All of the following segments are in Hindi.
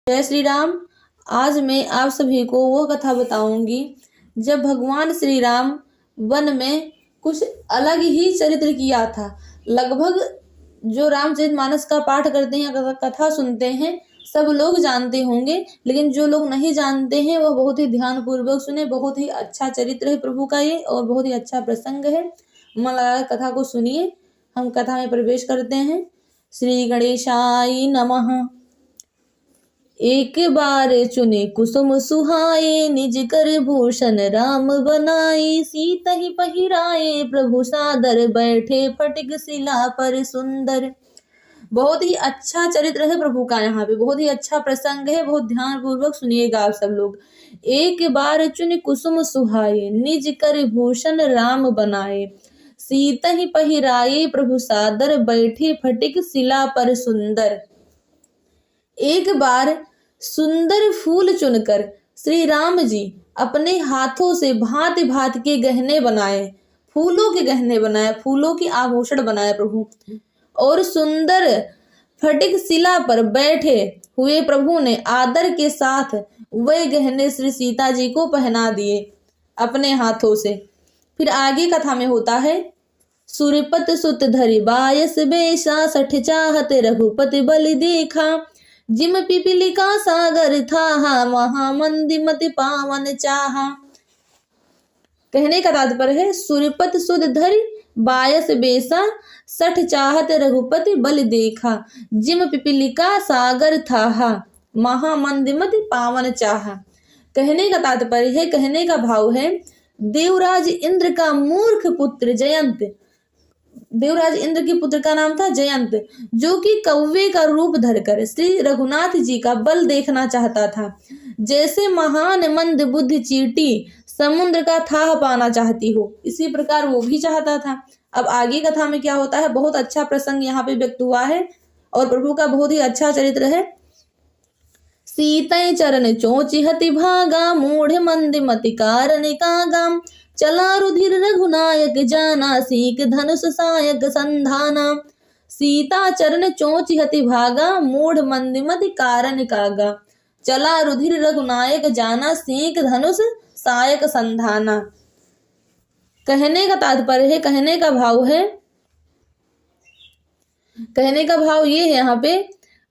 जय श्री राम। आज मैं आप सभी को वो कथा बताऊंगी जब भगवान श्री राम वन में कुछ अलग ही चरित्र किया था। लगभग जो रामचरितमानस का पाठ करते हैं, कथा सुनते हैं, सब लोग जानते होंगे, लेकिन जो लोग नहीं जानते हैं वह बहुत ही ध्यान पूर्वक सुने। बहुत ही अच्छा चरित्र है प्रभु का ये और बहुत ही अच्छा प्रसंग है। मन लगा कथा को सुनिए। हम कथा में प्रवेश करते हैं। श्री गणेशाय नमः। एक बार चुने कुसुम सुहाए, निज कर भूषण राम बनाए। सीता ही पहिराए प्रभु सादर, बैठे फटिक शिला पर सुंदर। बहुत ही अच्छा चरित्र है प्रभु का। यहाँ पे बहुत ही अच्छा प्रसंग है, बहुत ध्यान पूर्वक सुनिएगा आप सब लोग। एक बार चुन कुसुम सुहाए, निज कर भूषण राम बनाए। सीता ही पहिराए प्रभु सादर, बैठे फटिक शिला पर सुंदर। एक बार सुंदर फूल चुनकर श्री राम जी अपने हाथों से भांति भांति के गहने बनाए, फूलों के गहने बनाए, फूलों के आभूषण बनाए प्रभु। और सुंदर फटिक शिला पर बैठे हुए प्रभु ने आदर के साथ वह गहने श्री सीता जी को पहना दिए अपने हाथों से। फिर आगे कथा में होता है, सूर्यपत सुत धरि बायस बेशा, सठ चाहत रघुपति बलि देखा। जिम पिपीलिका सागर था, महामंदिमति पावन चाहा। कहने का तात्पर्य है, सूर्यपत सुत धरि बायस बेसा, सठ चाहत रघुपति बलि देखा। जिम पिपीलिका सागर था, महामंदिमति पावन चाहा। कहने का तात्पर्य है, कहने का भाव है, देवराज इंद्र का मूर्ख पुत्र जयंत, देवराज इंद्र के पुत्र का नाम था जयंत, जो कि कौवे का रूप धरकर श्री रघुनाथ जी का बल देखना चाहता था। जैसे महान मंद बुद्धि चींटी समुद्र का थाह पाना चाहती हो, इसी प्रकार वो भी चाहता था। अब आगे कथा में क्या होता है, बहुत अच्छा प्रसंग यहाँ पे व्यक्त हुआ है और प्रभु का बहुत ही अच्छा चरित्र है। सीतै चरण चोचिहति भागा, मूढ़ मंदिमति कारण कागा। चला रुधिर रघुनायक जाना, सीक धनुष सायक संधाना। सीता चरण चोचिहति भागा, मूढ़ मंदिमति कारण कागा। चला रुधिर रघुनायक जाना, सीक धनुष सायक संधाना। कहने का तात्पर्य है, कहने का भाव है, कहने का भाव ये है यहाँ पे,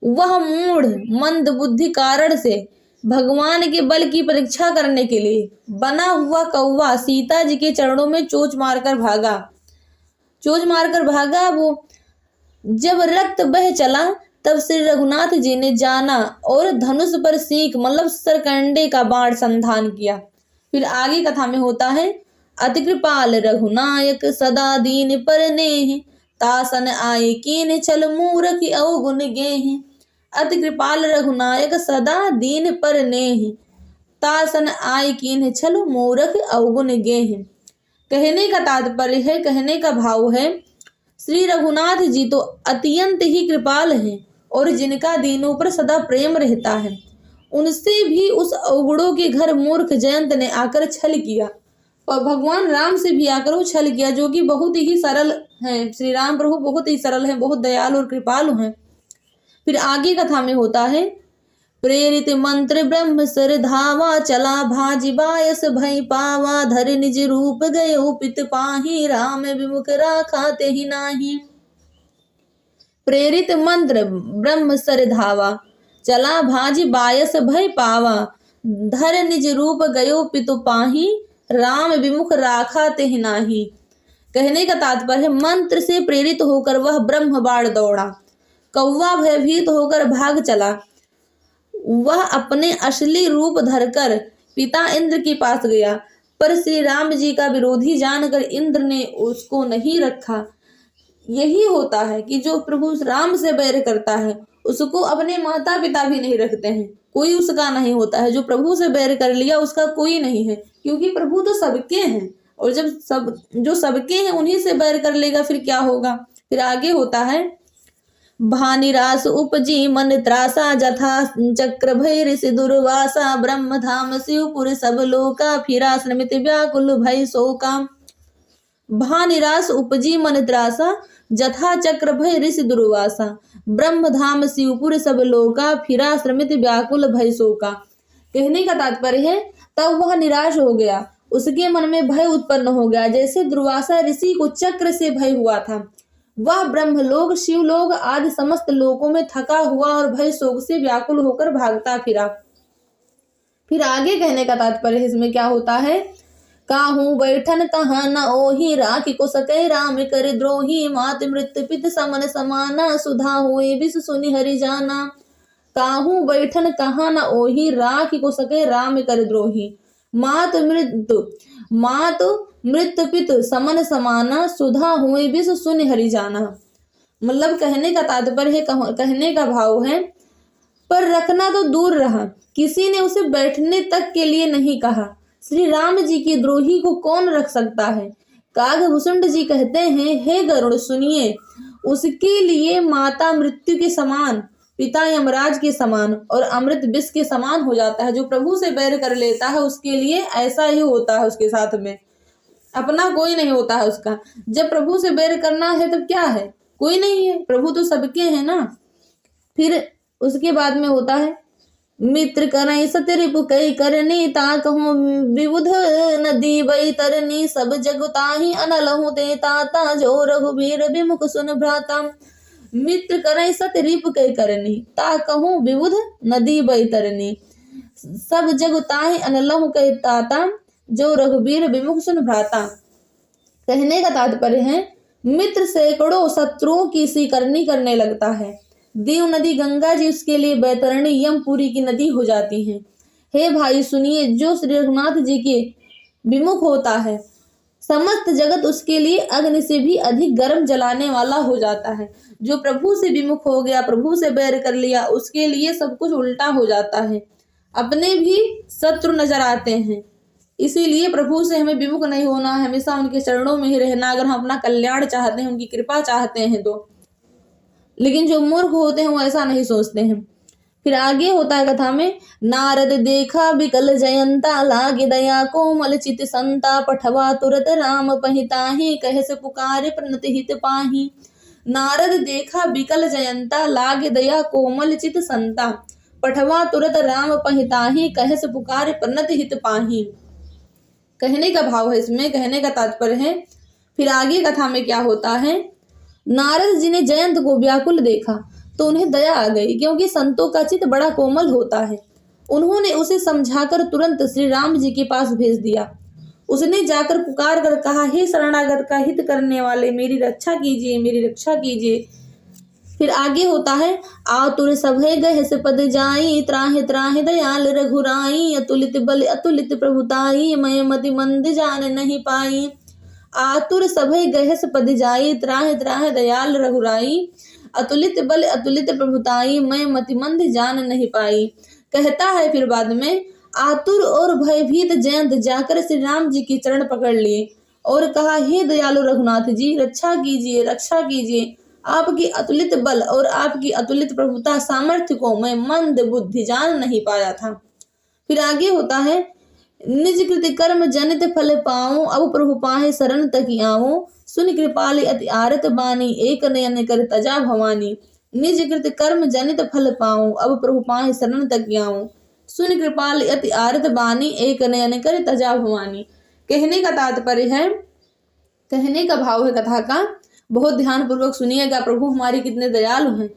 वह मूढ़ मंद बुद्धि कारण से भगवान के बल की परीक्षा करने के लिए बना हुआ कौवा सीता जी के चरणों में चोंच मारकर भागा। चोंच मारकर भागा। वो जब रक्त बह चला तब श्री रघुनाथ जी ने जाना और धनुष पर सीख मतलब सरकंडे का बाण संधान किया। फिर आगे कथा में होता है, अति कृपाल रघुनायक सदा दीन पर नेह। तासन आए कीन छल मूरख अवगुण गेह। अति कृपाल रघुनायक सदा दीन पर नेह। तासन आय कीन्ह छल मूरख अवगुण गेह। कहने का तात्पर्य है, कहने का भाव है, श्री रघुनाथ जी तो अत्यंत ही कृपाल हैं और जिनका दीनों पर सदा प्रेम रहता है, उनसे भी उस अवगुणों के घर मूर्ख जयंत ने आकर छल किया और भगवान राम से भी आकर वो छल किया, जो कि बहुत ही सरल हैं। श्री राम प्रभु बहुत ही सरल हैं, बहुत दयालु और कृपालु हैं। फिर आगे कथा में होता है, प्रेरित मंत्र ब्रह्म सर धावा। चला भाजी बायस भई पावा। धर निज रूप गयो पित पाही। राम विमुख राखा तेहि नाही। प्रेरित मंत्र ब्रह्म सर धावा। चला भाजी बायस भई पावा। धर निज रूप गयो पितु पाही। राम विमुख राखा तेहि नाही। कहने का तात्पर्य है, मंत्र से प्रेरित होकर वह ब्रह्म बाण दौड़ा। कौवा भयभीत होकर भाग चला। वह अपने असली रूप धरकर पिता इंद्र के पास गया, पर श्री राम जी का विरोधी जानकर इंद्र ने उसको नहीं रखा। यही होता है कि जो प्रभु राम से बैर करता है उसको अपने माता पिता भी नहीं रखते हैं, कोई उसका नहीं होता है। जो प्रभु से बैर कर लिया उसका कोई नहीं है, क्योंकि प्रभु तो सबके हैं और जब जो सबके हैं उन्हीं से बैर कर लेगा फिर क्या होगा। फिर आगे होता है, भानिरास उपजी मन त्रासा। जथा चक्र भय ऋषि दुर्वासा। ब्रह्म धाम शिवपुर सब लोका। फिरा श्रमित व्याकुल भय शोका। भानिरास उपजी मन त्रासा। जथा चक्र भय ऋषि दुर्वासा। ब्रह्मधाम शिवपुर सब लोका, फिरा श्रमित व्याकुल भय शोका। कहने का तात्पर्य है तब वह निराश हो गया, उसके मन में भय उत्पन्न हो गया, जैसे दुर्वासा ऋषि को चक्र से भय हुआ था। वह ब्रह्मलोक, शिवलोक आदि समस्त लोकों में थका हुआ और भय शोक से व्याकुल होकर भागता फिरा। फिर आगे कहने का तात्पर्य है इसमें क्या होता है, काहू बैठन कहाँ न ओही, राखी को सकै राम कर द्रोही, मात मृत्यु पित समन समाना, सुधा हुए विष सुनि हरि जाना। काहू बैठन कहाँ न ओही, राखी को सकै राम कर द्रोही, मात मृत्यु पित समन समाना, सुधा हुए विष सुनि हरि जाना। मतलब कहने का तात्पर्य है, कहने का भाव है, पर रखना तो दूर रहा, किसी ने उसे बैठने तक के लिए नहीं कहा। श्री राम जी की द्रोही को कौन रख सकता है। कागभूषण जी कहते हैं, हे गरुड़ सुनिए, उसके लिए माता मृत्यु के समान, पिता यमराज के समान और अमृत विष के समान हो जाता है। जो प्रभु से बैर कर लेता है उसके लिए ऐसा ही होता है, उसके साथ में अपना कोई नहीं होता है उसका। जब प्रभु से बैर करना है तब क्या है, कोई नहीं है, प्रभु तो सबके हैं ना। फिर उसके बाद में होता है, मित्र करई सतरिपु कई करनी, ता कहूँ विबुध नदी बई तरनी, सब जगताही अनलहु ते ताता, जो रघुबीर विमुख सुन भ्राता। मित्र करई सतरिपु कई करनी, ता कहूँ विबुध नदी बई तरनी, सब जगताही अनलहु कई ताता, जो रघुबीर विमुख सुन भ्राता। कहने का तात्पर्य है, मित्र सैकड़ों शत्रुओं की सी करनी करने लगता है। देव नदी गंगा जी उसके लिए बैतरणी यमपुरी की नदी हो जाती है। हे भाई सुनिए, जो श्री रघुनाथ जी के विमुख होता है, समस्त जगत उसके लिए अग्नि से भी अधिक गर्म जलाने वाला हो जाता है। जो प्रभु से विमुख हो गया, प्रभु से बैर कर लिया, उसके लिए सब कुछ उल्टा हो जाता है, अपने भी शत्रु नजर आते हैं। इसीलिए प्रभु से हमें विमुख नहीं होना है, हमेशा उनके चरणों में ही रहना। अगर हम अपना कल्याण चाहते हैं, उनकी कृपा चाहते हैं तो। लेकिन जो मूर्ख होते हैं वो ऐसा नहीं सोचते हैं। फिर आगे होता है कथा में, नारद देखा बिकल जयंता, लागे दया कोमल चित संता, पठवा तुरत राम पहिताही, कहे से पुकारे प्रणति हित पाही। नारद देखा बिकल जयंता, लागे दया कोमल चित संता, पठवा तुरत राम पहिताही, कहे से पुकारे प्रणति हित पाही। कहने का भाव है इसमें, कहने का तात्पर्य है। फिर आगे कथा में क्या होता है, नारद जी ने जयंत को व्याकुल देखा तो उन्हें दया आ गई, क्योंकि संतों का चित्त बड़ा कोमल होता है। उन्होंने उसे समझाकर तुरंत श्री राम जी के पास भेज दिया। उसने जाकर पुकार कर कहा, हे शरणागत का हित करने वाले, मेरी रक्षा कीजिए, मेरी रक्षा कीजिए। फिर आगे होता है, आतुर सभय गहस पद जाई, त्राहि त्राहि दयाल रघुराई, अतुलित बल अतुलित प्रभुताई, मैं मति मंद जान नहीं पाई। आतुर सभय गहस पद जाई, त्राहि त्राहि दयाल रघुराई, अतुलित बल अतुलित प्रभुताई, मैं मति मंद जान नहीं पाई। कहता है फिर बाद में, आतुर और भयभीत जयंत जाकर श्री राम जी की चरण पकड़ लिए और कहा, हे दयालु रघुनाथ जी, रक्षा कीजिए, रक्षा कीजिए। आपकी अतुलित बल और आपकी अतुलित प्रभुता सामर्थ्य को मैं मंद बुद्धि जान नहीं पाया था। फिर आगे होता है, निज कृति कर्म जनित फल पाऊं, अब प्रभु पाहे शरण तक आऊं, सुन कृपाल अति आरत बानी, एक नयन कर तजा भवानी। निज कृति कर्म जनित फल पाऊं, अब प्रभु पाहे शरण तक आऊं, सुन कृपाल अति आरत बानी, एक नयन कर तजा भवानी। कहने का तात्पर्य है, कहने का भाव है कथा का, बहुत ध्यान पूर्वक सुनिएगा। प्रभु हमारे कितने दयालु हैं,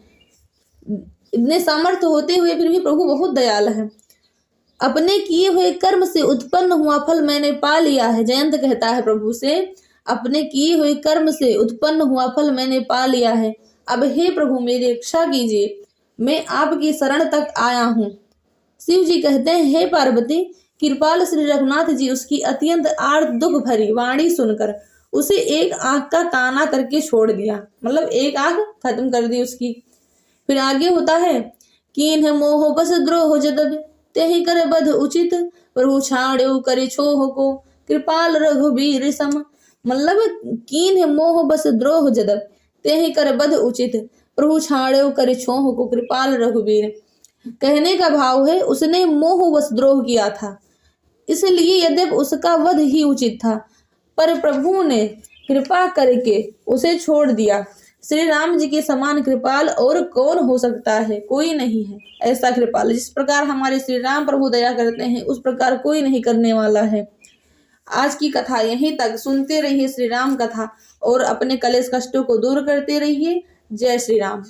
इतने सामर्थ्य होते हुए फिर भी प्रभु बहुत दयालु है। अपने किए हुए कर्म से उत्पन्न हुआ फल मैंने पा लिया है। जयंत कहता है प्रभु से, अपने किए हुए कर्म से उत्पन्न हुआ फल मैंने पा लिया है। अब हे प्रभु मेरी रक्षा कीजिए, मैं आपकी शरण तक आया हूँ। शिव जी कहते हैं, हे पार्वती, कृपाल श्री रघुनाथ जी उसकी अत्यंत आर्त दुख भरी वाणी सुनकर उसे एक आंख का काना करके छोड़ दिया, मतलब एक आंख खत्म कर दी उसकी। फिर आगे होता है, कीन्ह मोह बस द्रोह जदब, तेहि कर बध उचित, प्रभु छाड़्यो करे छोह को, कृपाल रघुबीर सम। मतलब कीन्ह मोह बस द्रोह जदब, तेहि कर बध उचित, प्रभु छाड़्यो करे छोह को, कृपाल रघुबीर। कहने का भाव है, उसने मोह बस द्रोह किया था, इसलिए यद्यप उसका वध ही उचित था, पर प्रभु ने कृपा करके उसे छोड़ दिया। श्री राम जी के समान कृपाल और कौन हो सकता है? कोई नहीं है ऐसा कृपाल। जिस प्रकार हमारे श्री राम प्रभु दया करते हैं उस प्रकार कोई नहीं करने वाला है। आज की कथा यहीं तक। सुनते रहिए श्री राम कथा और अपने कलेश कष्टों को दूर करते रहिए। जय श्री राम।